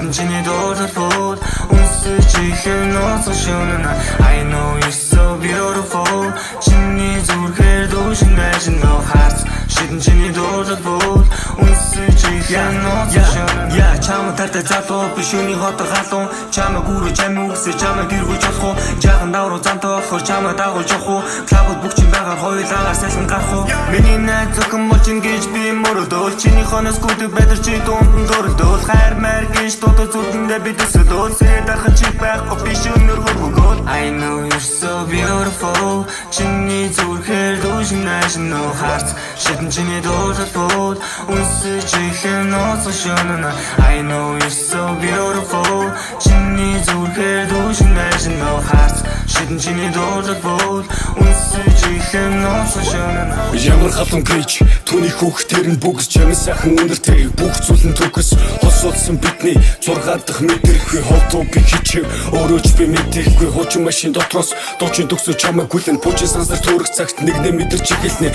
Шидэн чиний дуулал бууд үнсэж ихэн ноцоо шөнө. I know you're so beautiful. Чиний зүрхээр дүүшин байж no heart. Шидэн чиний дуулал бууд үнсэж ихэн ноцоо шөнө. Я чамд тартай залуу биш үний хотор галуу. Чамаг үрэж амин үгсээ чамаг гэргүүлж болох уу? Жаахан давруу зантай болохоор чамаг дагуулж явах уу? Клабд бүх чинь байгаар хоёулаагаар салхин гарах уу? Миний найз зөвхөн болж ингэж би мөрөдөл. Чиний хонос гүдэг байдар чи дунд дөрөлдөл. Хайр маяр гэж дуудаа зүрхэндээ би төсөлөө. Сэрэ дарах чи байхгүй биш өнөр хөргөгөө. I know you're so beautiful. Чиний зүрхээр дүүшин найш no heart. Шидэн чиний дуулал бууд үнсэж ихэн ноцоо шөнө. I know you're so beautiful. Чиний зүрхээр дүүшин найш no heart. Шидэн чиний дуулал бууд үнсэж ихэн ноцоо шөнө. Ямар халуун гэж түүний хүүхдэр нь бүгд чамд сайхан үнэртэй. Бүх зүйл нь төгс хосолсон бидний 6 дахь мэдрэхгүй холтоо би хичээв. Өөрөө ч би мэдээхгүй хуучин машин дотроос дуучин төгсөө чамайг хүлэн буучин сансар төрөх цагт нэгнээ мэдэрч эхэлнэ.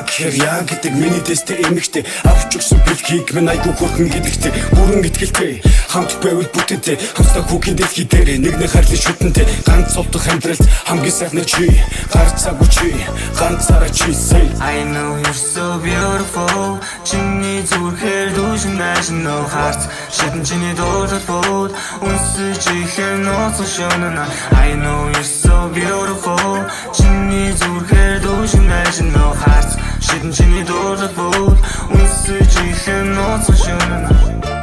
Гэхэр яа гэдэг миний дэстэй эмэгтэй авч өгсөн бэлхийг минь айгүй хөрхөн гэдэгтэй бүрэн итгэлтэй хамт байвал бүтэнтэй хамтдаа хүүгийн дэлхий дээр нэгнээ хайрлаж шүтэнтэй ганц овдох амьдралд хамгийн сайхан чи гарцаагүй чи ганцаараа чи say I know you're so beautiful. Чиний зүрхээр дүүшин найш no heart. Шидэн чиний дуулал бууд үнсэж ихэн ноцоо шөнө. I know you're so beautiful. Чиний зүрхээр дүүшин найш no heart. Шидэн чиний дуулал бууд үнсэж ихэн ноцоо шөнө.